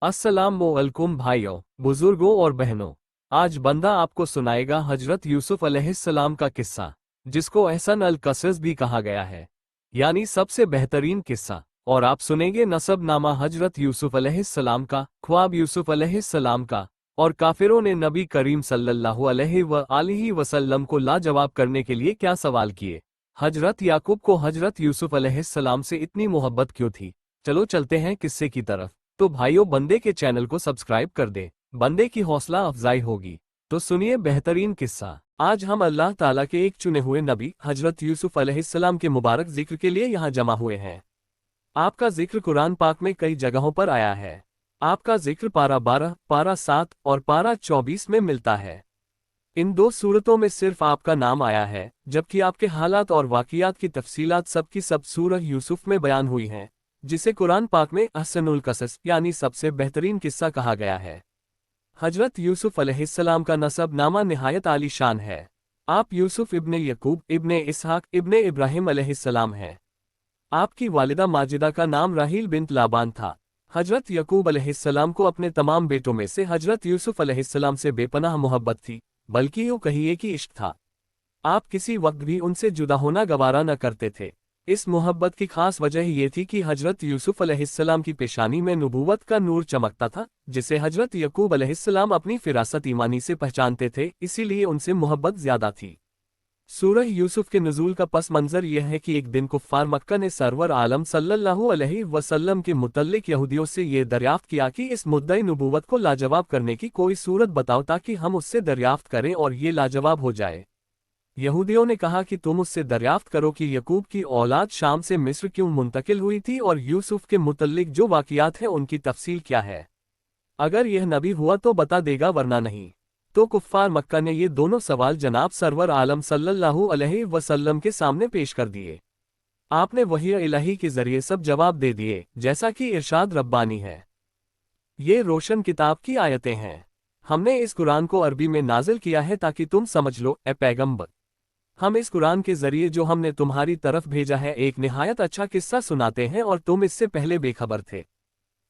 अस्सलाम वालेकुम भाइयों, बुजुर्गों और बहनों। आज बंदा आपको सुनाएगा हजरत यूसुफ अलैहिस्सलाम का किस्सा, जिसको अहसन अल कसस भी कहा गया है, यानी सबसे बेहतरीन किस्सा। और आप सुनेंगे नसबनामा हजरत यूसुफ अलैहिस्सलाम का, ख्वाब यूसुफ अलैहिस्सलाम का, और काफिरों ने नबी करीम सल्लल्लाहु अलैहि वसल्लम को लाजवाब करने के लिए क्या सवाल किए। हजरत याकूब को हजरत यूसुफ अलैहिस्सलाम से इतनी मोहब्बत क्यों थी। चलो चलते हैं किस्से की तरफ। तो भाइयों, बंदे के चैनल को सब्सक्राइब कर दे, बंदे की हौसला अफजाई होगी। तो सुनिए बेहतरीन किस्सा। आज हम अल्लाह ताला के एक चुने हुए नबी हजरत यूसुफ अलैहिस्सलाम के मुबारक जिक्र के लिए यहाँ जमा हुए हैं। आपका जिक्र कुरान पाक में कई जगहों पर आया है। आपका जिक्र पारा 12, पारा 7 और पारा 24 में मिलता है। इन दो सूरतों में सिर्फ आपका नाम आया है, जबकि आपके हालात और वाक़ियात की तफसीलात सब की सब सूरह यूसुफ में बयान हुई हैं, जिसे कुरान पाक में अहसनुल कसस यानी सबसे बेहतरीन किस्सा कहा गया है। हजरत यूसुफ अलैहिस्सलाम का नसब नामा निहायत आली शान है। आप यूसुफ इब्ने यकूब इब्ने इसहाक इब्ने इब्राहिम अलैहिस्सलाम हैं। आपकी वालिदा माजिदा का नाम राहील बिन्त लाबान था। हजरत यकूब अलैहिस्सलाम को अपने तमाम बेटों में से हजरत यूसुफ अलैहिस्सलाम से बेपनाह मोहब्बत थी, बल्कि यूँ कहिए कि इश्क था। आप किसी वक्त भी उनसे जुदा होना गवारा न करते थे। इस मोहब्बत की खास वजह ये थी कि हजरत यूसुफ अलैहिस्सलाम की पेशानी में नुबुव्वत का नूर चमकता था, जिसे हजरत यकूब अलैहिस्सलाम अपनी फिरासत ईमानी से पहचानते थे, इसीलिए उनसे मोहब्बत ज्यादा थी। सूरह यूसुफ के नुज़ूल का पस मंजर यह है कि एक दिन कुफ्फार मक्का ने सरवर आलम सल्लल्लाहु अलैहि वसल्लम के मुतल्लिक यहूदियों से ये दरियाफ्त किया कि इस मुद्दई नुबुव्वत को लाजवाब करने की कोई सूरत बताओ ताकि हम उससे दरियाफ्त करें और ये लाजवाब हो जाए। यहूदियों ने कहा कि तुम उससे दरियाफ्त करो कि यकूब की औलाद शाम से मिस्र क्यों मुंतकिल हुई थी और यूसुफ के मुतल्लिक जो वाक़ियात हैं उनकी तफसील क्या है। अगर यह नबी हुआ तो बता देगा, वरना नहीं। तो कुफ्फार मक्का ने ये दोनों सवाल जनाब सरवर आलम सल्लल्लाहु अलैहि वसल्लम के सामने पेश कर दिए। आपने वही इलाही के जरिए सब जवाब दे दिए, जैसा कि इरशाद रब्बानी है। ये रोशन किताब की आयतें हैं। हमने इस कुरान को अरबी में नाजिल किया है ताकि तुम समझ लो, ए पैगंबर। हम इस कुरान के जरिए जो हमने तुम्हारी तरफ भेजा है एक निहायत अच्छा किस्सा सुनाते हैं और तुम इससे पहले बेखबर थे।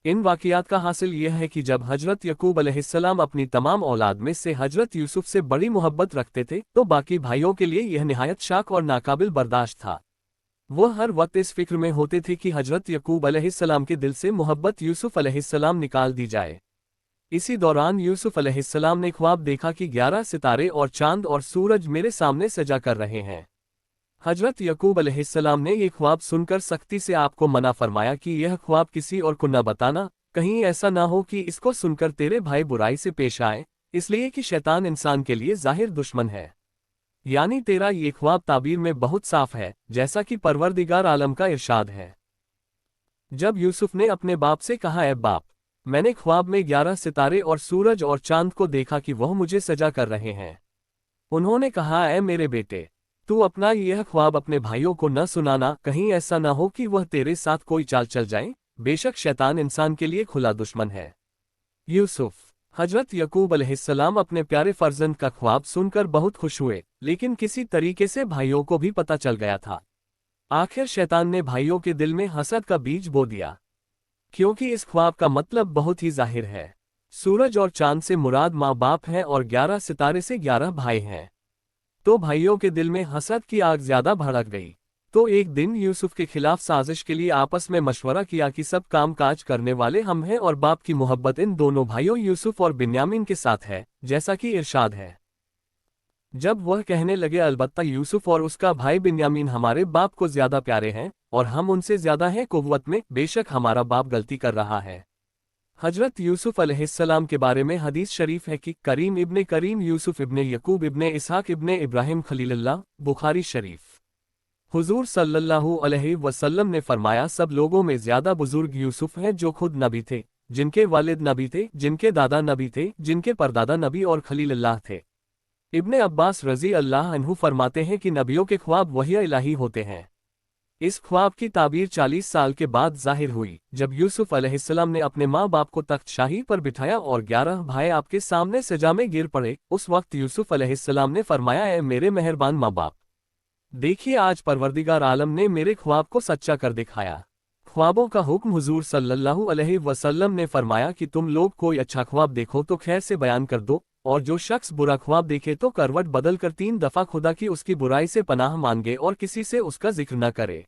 इन वाक़ियात का हासिल यह है कि जब हजरत यकूब अलैहिस्सलाम अपनी तमाम औलाद में से हजरत यूसुफ से बड़ी मोहब्बत रखते थे, तो बाकी भाइयों के लिए यह निहायत शाक और नाकाबिल बर्दाश्त था। वो हर वक्त इस फिक्र में होते थे कि हजरत यकूब अलैहिस्सलाम के दिल से मोहब्बत यूसुफ अलैहिस्सलाम निकाल दी जाए। इसी दौरान यूसुफ अलैहिस्सलाम ने ख्वाब देखा कि 11 सितारे और चांद और सूरज मेरे सामने सजा कर रहे हैं। हजरत यकूब अलैहिस्सलाम ने ये ख्वाब सुनकर सख्ती से आपको मना फरमाया कि यह ख्वाब किसी और को न बताना, कहीं ऐसा ना हो कि इसको सुनकर तेरे भाई बुराई से पेश आए, इसलिए कि शैतान इंसान के लिए जाहिर दुश्मन है। यानी तेरा ये ख्वाब ताबीर में बहुत साफ है, जैसा कि परवरदिगार आलम का इरशाद है। जब यूसुफ ने अपने बाप से कहा, ए बाप, मैंने ख्वाब में 11 सितारे और सूरज और चांद को देखा कि वह मुझे सजा कर रहे हैं। उन्होंने कहा, ए मेरे बेटे, तू अपना यह ख्वाब अपने भाइयों को न सुनाना, कहीं ऐसा न हो कि वह तेरे साथ कोई चाल चल जाए, बेशक शैतान इंसान के लिए खुला दुश्मन है। यूसुफ हजरत यकूब अलैहिस्सलाम अपने प्यारे फर्जंद का ख्वाब सुनकर बहुत खुश हुए, लेकिन किसी तरीके से भाइयों को भी पता चल गया था। आखिर शैतान ने भाइयों के दिल में हसद का बीज बो दिया, क्योंकि इस ख्वाब का मतलब बहुत ही जाहिर है। सूरज और चांद से मुराद माँ बाप हैं और 11 सितारे से 11 भाई हैं। तो भाइयों के दिल में हसद की आग ज्यादा भड़क गई। तो एक दिन यूसुफ के खिलाफ साजिश के लिए आपस में मशवरा किया कि सब काम काज करने वाले हम हैं और बाप की मोहब्बत इन दोनों भाइयों यूसुफ और बिन्यामीन के साथ है, जैसा कि इरशाद है। जब वह कहने लगे, अलबत्ता यूसुफ और उसका भाई बिन्यामीन हमारे बाप को ज्यादा प्यारे हैं और हम उनसे ज्यादा हैं कुव्वत में, बेशक हमारा बाप गलती कर रहा है। हजरत यूसुफ अलैहिस्सलाम के बारे में हदीस शरीफ है कि करीम यूसुफ इब्ने यकूब इब्ने इसहाक इब्ने इब्राहिम खलीलुल्लाह, बुखारी शरीफ। हुजूर सल्लल्लाहु अलैहि वसल्लम ने फरमाया, सब लोगों में ज्यादा बुजुर्ग यूसुफ हैं जो खुद नबी थे, जिनके वालिद नबी थे, जिनके दादा नबी थे, जिनके परदादा नबी और खलीलुल्लाह थे। इब्ने अब्बास रजी अल्लाह अन्हु फरमाते हैं कि नबियों के ख्वाब वही इलाही होते हैं। इस ख्वाब की ताबीर 40 साल के बाद जाहिर हुई, जब यूसुफ अलैहिस्सलाम ने अपने माँ बाप को तख्त शाही पर बिठाया और 11 भाई आपके सामने सजा में गिर पड़े। उस वक्त यूसुफ अलैहिस्सलाम ने फरमाया, ए मेरे मेहरबान माँ बाप, देखिए आज परवरदिगार आलम ने मेरे ख्वाब को सच्चा कर दिखाया। ख्वाबों का हुक्म। हुजूर सल्लल्लाहु अलैहि वसल्लम ने फरमाया कि तुम लोग कोई अच्छा ख्वाब देखो तो खैर से बयान कर दो, और जो शख्स बुरा ख्वाब देखे तो करवट बदल कर 3 दफा खुदा की उसकी बुराई से पनाह मांगे और किसी से उसका जिक्र न करे,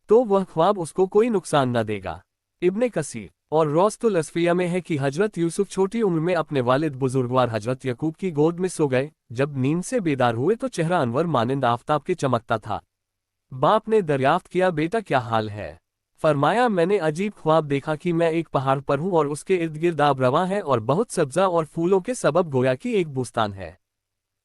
तो वह ख्वाब उसको कोई नुकसान न देगा। इब्ने कसीर और रौस्तुल असफिया में है कि हजरत यूसुफ छोटी उम्र में अपने वालिद बुजुर्गवार हजरत यकूब की गोद में सो गए। जब नींद से बेदार हुए तो चेहरा अनवर मानिंद आफताब के चमकता था। बाप ने दरियाफ्त किया, बेटा क्या हाल है? फरमाया, मैंने अजीब ख्वाब देखा कि मैं एक पहाड़ पर हूँ और उसके इर्द गिर्द आब रवा है और बहुत सब्जा और फूलों के सबब गोया कि एक बुस्तान है।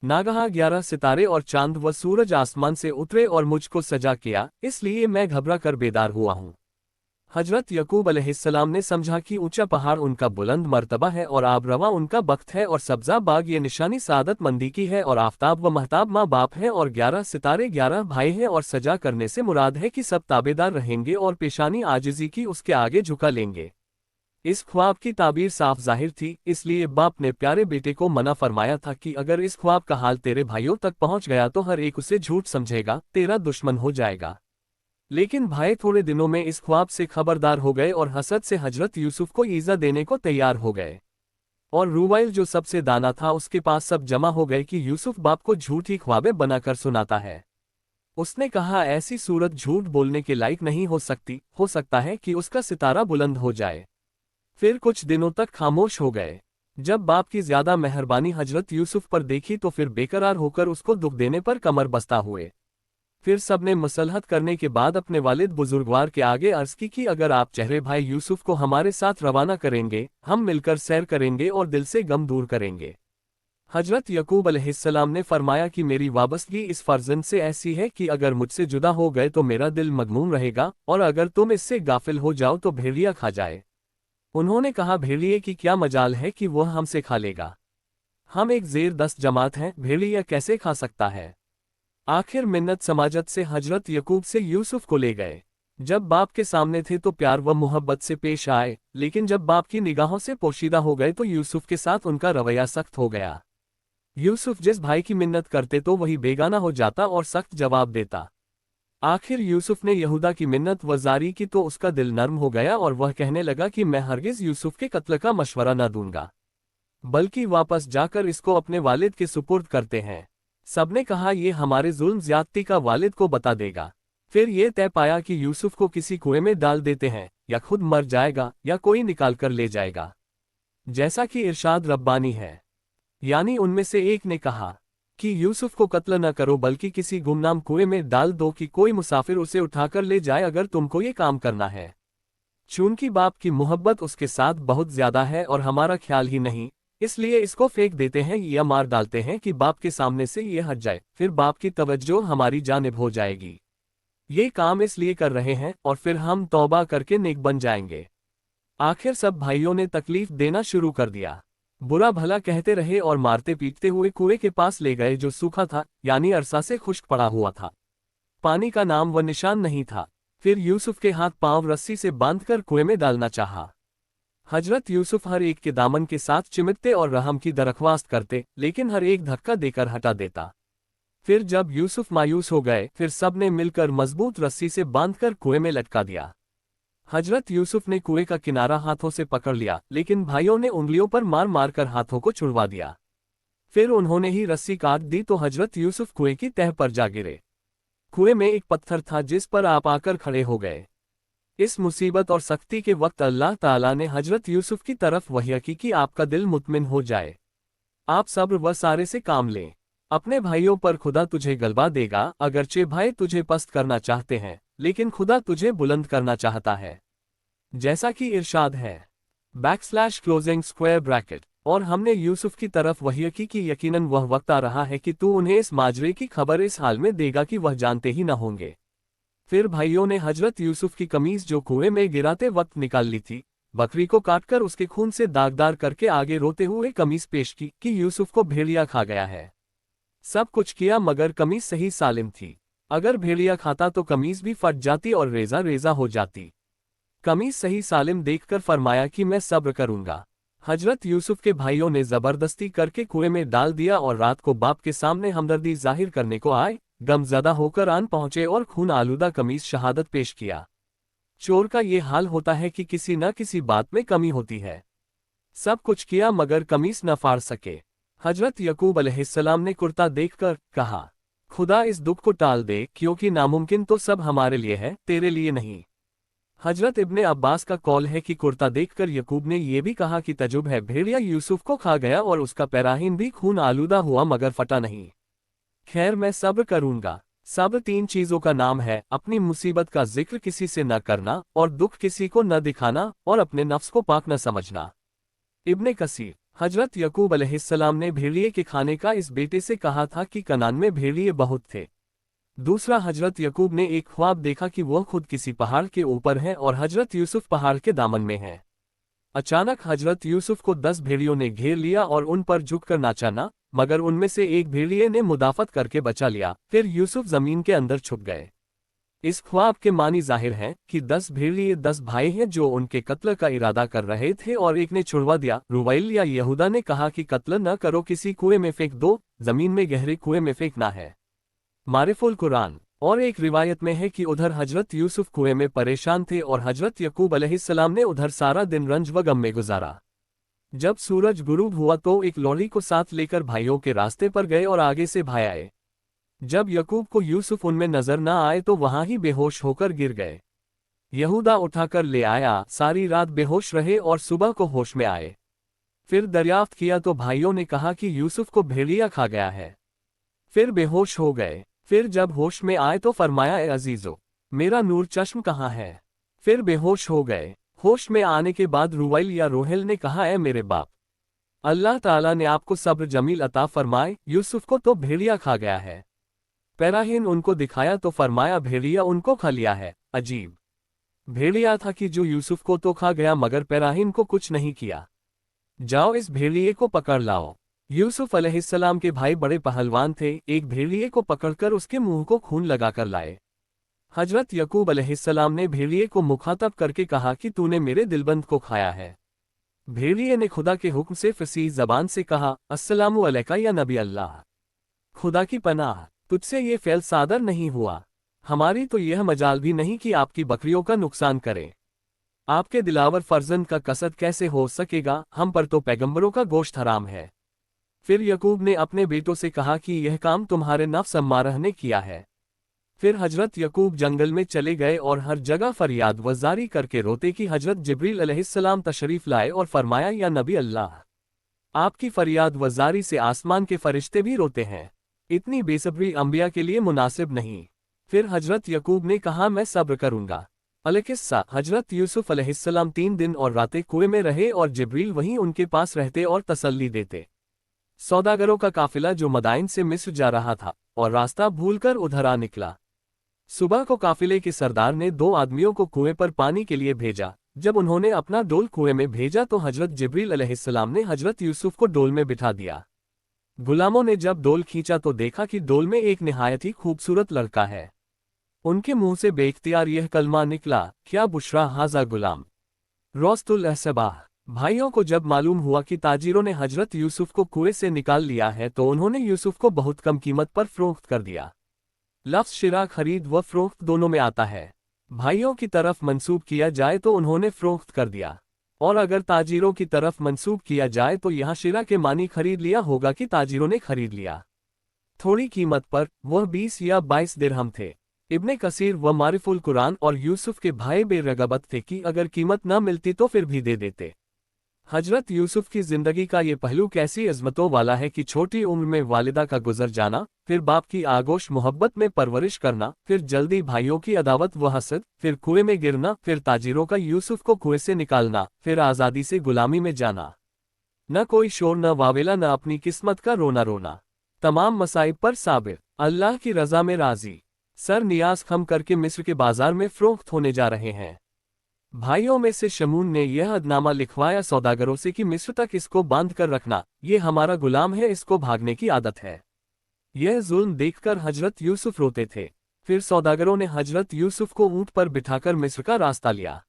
नागहा 11 सितारे और चांद व सूरज आसमान से उतरे और मुझको सजा किया, इसलिए मैं घबरा कर बेदार हुआ हूँ। हजरत यकूब अलैहिस्सलाम ने समझा कि ऊंचा पहाड़ उनका बुलंद मर्तबा है और आबरवा उनका बख्त है और सब्जा बाग ये निशानी सादत मंदी की है और आफताब व महताब माँ बाप है और 11 सितारे 11 भाई हैं और सजा करने से मुराद है कि सब ताबेदार रहेंगे और पेशानी आजिजी की उसके आगे झुका लेंगे। इस ख्वाब की ताबीर साफ जाहिर थी, इसलिए बाप ने प्यारे बेटे को मना फरमाया था कि अगर इस ख्वाब का हाल तेरे भाइयों तक पहुंच गया तो हर एक उसे झूठ समझेगा, तेरा दुश्मन हो जाएगा। लेकिन भाई थोड़े दिनों में इस ख्वाब से खबरदार हो गए और हसद से हजरत यूसुफ को ईजा देने को तैयार हो गए। और रूवाइल जो सबसे दाना था उसके पास सब जमा हो गए कि यूसुफ बाप को झूठी ख्वाबें बनाकर सुनाता है। उसने कहा, ऐसी सूरत झूठ बोलने के लायक नहीं हो सकती, हो सकता है कि उसका सितारा बुलंद हो जाए। फिर कुछ दिनों तक खामोश हो गए। जब बाप की ज्यादा मेहरबानी हजरत यूसुफ पर देखी तो फिर बेकरार होकर उसको दुख देने पर कमर बस्ता हुए। फिर सबने मसलहत करने के बाद अपने वालिद बुजुर्गवार के आगे अर्ज की कि अगर आप चेहरे भाई यूसुफ को हमारे साथ रवाना करेंगे, हम मिलकर सैर करेंगे और दिल से गम दूर करेंगे। हजरत यकूब अलैहिस्सलाम ने फरमाया कि मेरी वाबस्तगी इस फर्जंद से ऐसी है कि अगर मुझसे जुदा हो गए तो मेरा दिल मगमूम रहेगा, और अगर तुम इससे गाफिल हो जाओ तो भेड़िया खा जाए। उन्होंने कहा, भेड़िए की क्या मजाल है कि वह हमसे खा लेगा? हम एक ज़ेर 10 जमात हैं, भेड़िया कैसे खा सकता है? आखिर मिन्नत समाजत से हजरत यकूब से यूसुफ को ले गए। जब बाप के सामने थे तो प्यार व मोहब्बत से पेश आए, लेकिन जब बाप की निगाहों से पोशीदा हो गए तो यूसुफ के साथ उनका रवैया सख्त हो गया। यूसुफ जिस भाई की मिन्नत करते तो वही बेगाना हो जाता और सख्त जवाब देता। आखिर यूसुफ ने यहूदा की मिन्नत वजारी की तो उसका दिल नर्म हो गया और वह कहने लगा कि मैं हरगिज यूसुफ के कत्ल का मशवरा न दूंगा, बल्कि वापस जाकर इसको अपने वालिद के सुपुर्द करते हैं। सबने कहा, ये हमारे जुल्म ज्यादती का वालिद को बता देगा। फिर ये तय पाया कि यूसुफ को किसी कुएं में डाल देते हैं, या खुद मर जाएगा या कोई निकाल कर ले जाएगा, जैसा कि इरशाद रब्बानी है। यानी उनमें से एक ने कहा कि यूसुफ को कत्ल न करो बल्कि किसी गुमनाम कुएं में डाल दो कि कोई मुसाफिर उसे उठाकर ले जाए अगर तुमको ये काम करना है। चूंकि बाप की मोहब्बत उसके साथ बहुत ज्यादा है और हमारा ख्याल ही नहीं, इसलिए इसको फेंक देते हैं या मार डालते हैं कि बाप के सामने से ये हट जाए, फिर बाप की तवज्जो हमारी जानिब हो जाएगी। ये काम इसलिए कर रहे हैं और फिर हम तौबा करके नेक बन जाएंगे। आखिर सब भाइयों ने तकलीफ देना शुरू कर दिया। बुरा भला कहते रहे और मारते पीटते हुए कुएं के पास ले गए जो सूखा था, यानी अरसा से खुश्क पड़ा हुआ था। पानी का नाम व निशान नहीं था। फिर यूसुफ के हाथ पांव रस्सी से बांधकर कुएं में डालना चाहा। हजरत यूसुफ हर एक के दामन के साथ चिमटते और रहम की दरख्वास्त करते, लेकिन हर एक धक्का देकर हटा देता। फिर जब यूसुफ मायूस हो गए, फिर सब ने मिलकर मजबूत रस्सी से बांधकर कुएं में लटका दिया। हजरत यूसुफ ने कुएं का किनारा हाथों से पकड़ लिया, लेकिन भाइयों ने उंगलियों पर मार मार कर हाथों को छुड़वा दिया। फिर उन्होंने ही रस्सी काट दी तो हजरत यूसुफ कुएं की तह पर जा गिरे। कुएं में एक पत्थर था जिस पर आप आकर खड़े हो गए। इस मुसीबत और सख्ती के वक्त अल्लाह ताला ने हजरत यूसुफ की तरफ वही की कि आपका दिल मुतमिन हो जाए, आप सब्र व सारे से काम लें। अपने भाइयों पर खुदा तुझे गलबा देगा, अगरचे भाई तुझे पस्त करना चाहते हैं, लेकिन खुदा तुझे बुलंद करना चाहता है, जैसा कि इरशाद है \क्लोजिंग स्क्वायर ब्रैकेट। और हमने यूसुफ की तरफ वही की कि यकीनन वह वक्त आ रहा है कि तू उन्हें इस माजरे की खबर इस हाल में देगा कि वह जानते ही न होंगे। फिर भाइयों ने हजरत यूसुफ की कमीज जो कुएं में गिराते वक्त निकाल ली थी, बकरी को काटकर उसके खून से दागदार करके आगे रोते हुए कमीज पेश की कि यूसुफ को भेड़िया खा गया है। सब कुछ किया मगर कमीज सही सालिम थी। अगर भेड़िया खाता तो कमीज भी फट जाती और रेजा रेजा हो जाती। कमीज सही सालिम देखकर फरमाया कि मैं सब्र करूंगा। हजरत यूसुफ के भाइयों ने जबरदस्ती करके कुएं में डाल दिया और रात को बाप के सामने हमदर्दी जाहिर करने को आए, गमज़दा होकर आन पहुंचे और खून आलूदा कमीज शहादत पेश किया। चोर का ये हाल होता है कि किसी न किसी बात में कमी होती है। सब कुछ किया मगर कमीज न फाड़ सके। हजरत यकूब अलैहिस्सलाम ने कुर्ता देखकर कहा, खुदा इस दुख को टाल दे, क्योंकि नामुमकिन तो सब हमारे लिए है, तेरे लिए नहीं। हजरत इब्ने अब्बास का कौल है कि कुर्ता देखकर यकूब ने यह भी कहा कि तजुब है, भेड़िया यूसुफ को खा गया और उसका पैराहीन भी खून आलूदा हुआ मगर फटा नहीं। खैर मैं सब्र करूंगा। सब्र 3 चीजों का नाम है, अपनी मुसीबत का जिक्र किसी से न करना और दुख किसी को न दिखाना और अपने नफ्स को पाक न समझना। इब्ने कसीर। हजरत यकूब अलैहिस्सलाम ने भेड़िए के खाने का इस बेटे से कहा था कि कनान में भेड़िए बहुत थे। दूसरा, हजरत यकूब ने एक ख्वाब देखा कि वह खुद किसी पहाड़ के ऊपर है और हजरत यूसुफ पहाड़ के दामन में है। अचानक हजरत यूसुफ को 10 भेड़ियों ने घेर लिया और उन पर झुककर नाचा, मगर उनमें से एक भेड़िए ने मुदाफत करके बचा लिया। फिर यूसुफ जमीन के अंदर छुप गए। इस ख्वाब के मानी जाहिर हैं कि 10 भेड़िए 10 भाई हैं जो उनके कत्ल का इरादा कर रहे थे और एक ने छुड़वा दिया। रुवैल या यहूदा ने कहा कि कत्ल न करो, किसी कुएं में फेंक दो, जमीन में गहरे कुएं में फेंकना है। मारिफुल कुरान। और एक रिवायत में है कि उधर हजरत यूसुफ कुएं में परेशान थे और हजरत यकूब अलैहिस्सलाम ने उधर सारा दिन रंज व गम में गुजारा। जब सूरज गुरूब हुआ तो एक लोरी को साथ लेकर भाइयों के रास्ते पर गए और आगे से भाई आए। जब यकूब को यूसुफ उनमें नजर न आए तो वहां ही बेहोश होकर गिर गए। यहूदा उठाकर ले आया, सारी रात बेहोश रहे और सुबह को होश में आए। फिर दरियाफ्त किया तो भाइयों ने कहा कि यूसुफ को भेड़िया खा गया है। फिर बेहोश हो गए। फिर जब होश में आए तो फरमाया, ए अजीजो, मेरा नूर चश्म कहाँ है। फिर बेहोश हो गए। होश में आने के बाद रुवैल या रोहेल ने कहा, ए मेरे बाप, अल्लाह ताला ने आपको सब्र जमील अता फरमाए, यूसुफ को तो भेड़िया खा गया है। पैराहीन उनको दिखाया तो फरमाया, भेड़िया उनको खा लिया है। अजीब भेड़िया था कि जो यूसुफ को तो खा गया मगर पैराहीन को कुछ नहीं किया। जाओ इस भेड़िए को पकड़ लाओ। यूसुफ अलैहिस्सलाम के भाई बड़े पहलवान थे, एक भेड़िए को पकड़कर उसके मुंह को खून लगाकर लाए। हजरत यकूब अलैहिस्सलाम ने भेड़िए को मुखातब करके कहा कि तूने मेरे दिलबंद को खाया है। भेड़िए ने खुदा के हुक्म से फसीह जबान से कहा, अस्सलामु अलैका या नबी अल्लाह, खुदा की पनाह, तुझसे ये फ़ैल सादर नहीं हुआ। हमारी तो यह मजाल भी नहीं कि आपकी बकरियों का नुकसान करें। आपके दिलावर फर्जंद का कसद कैसे हो सकेगा, हम पर तो पैगंबरों का गोश्त हराम है। फिर यकूब ने अपने बेटों से कहा कि यह काम तुम्हारे नफ्स अम्मारह ने किया है। फिर हजरत यकूब जंगल में चले गए और हर जगह फरियाद वजारी करके रोते कि हजरत जिब्रील अलैहिस्सलाम तशरीफ लाए और फरमाया, या नबी अल्लाह, आपकी फरियाद वजारी से आसमान के फरिश्ते भी रोते हैं। इतनी बेसब्री अंबिया के लिए मुनासिब नहीं। फिर हजरत यकूब ने कहा, मैं सब्र करूंगा। अलकिस्सा, हजरत यूसुफ अलैहिस्सलाम 3 दिन और रातें कुएं में रहे और जिब्रील वहीं उनके पास रहते और तसल्ली देते। सौदागरों का काफिला जो मदाइन से मिस्र जा रहा था और रास्ता भूलकर उधर आ निकला। सुबह को काफिले के सरदार ने 2 आदमियों को कुएं पर पानी के लिए भेजा। जब उन्होंने अपना डोल कुएं में भेजा तो हजरत जिब्रील अलैहिस्सलाम ने हजरत यूसुफ को डोल में बिठा दिया। गुलामों ने जब डोल खींचा तो देखा कि डोल में एक निहायत ही खूबसूरत लड़का है। उनके मुंह से बेख्तियार यह कलमा निकला, क्या बुशरा हाजा गुलाम रोस्तुल अहसबाह। भाइयों को जब मालूम हुआ कि ताजिरों ने हजरत यूसुफ को कुएं से निकाल लिया है तो उन्होंने यूसुफ को बहुत कम कीमत पर फरोख्त कर दिया। लफ्ज़ शिरा खरीद व फरोख्त दोनों में आता है। भाइयों की तरफ मंसूब किया जाए तो उन्होंने फरोख्त कर दिया, और अगर ताजिरों की तरफ मंसूब किया जाए तो यहाँ शिरा के मानी खरीद लिया होगा कि ताजिरों ने खरीद लिया। थोड़ी कीमत पर, वह 20 या 22 दिरहम थे। इब्ने कसीर व मारिफुल कुरान और यूसुफ के भाई बेरगबत थे कि अगर कीमत न मिलती तो फिर भी दे देते। हजरत यूसुफ की जिंदगी का ये पहलू कैसी अजमतों वाला है कि छोटी उम्र में वालिदा का गुजर जाना, फिर बाप की आगोश मोहब्बत में परवरिश करना, फिर जल्दी भाइयों की अदावत व हसद, फिर कुएं में गिरना, फिर ताजिरों का यूसुफ को कुएं से निकालना, फिर आज़ादी से गुलामी में जाना। न कोई शोर न वावेला, न अपनी किस्मत का रोना रोना। तमाम मसाइब पर साबिर, अल्लाह की रजा में राजी। सर नियाज खम करके मिस्र के बाजार में फरोख्त होने जा रहे हैं। भाइयों में से शमून ने यह अदनामा लिखवाया सौदागरों से कि मिस्र तक इसको बांध कर रखना, ये हमारा गुलाम है, इसको भागने की आदत है। यह जुल्म देखकर हजरत यूसुफ रोते थे। फिर सौदागरों ने हजरत यूसुफ को ऊंट पर बिठाकर मिस्र का रास्ता लिया।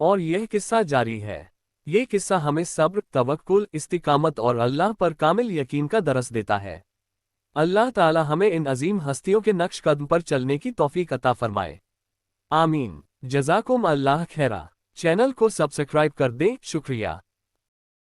और यह किस्सा जारी है। ये किस्सा हमें सब्र, तवक्कुल, इस्तिकामत और अल्लाह पर कामिल यकीन का दरस देता है। अल्लाह ताला हमें इन अजीम हस्तियों के नक्श कदम पर चलने की तौफीक अता फरमाए। आमीन। जज़ाकुम अल्लाह खैरा। चैनल को सब्सक्राइब कर दें, शुक्रिया।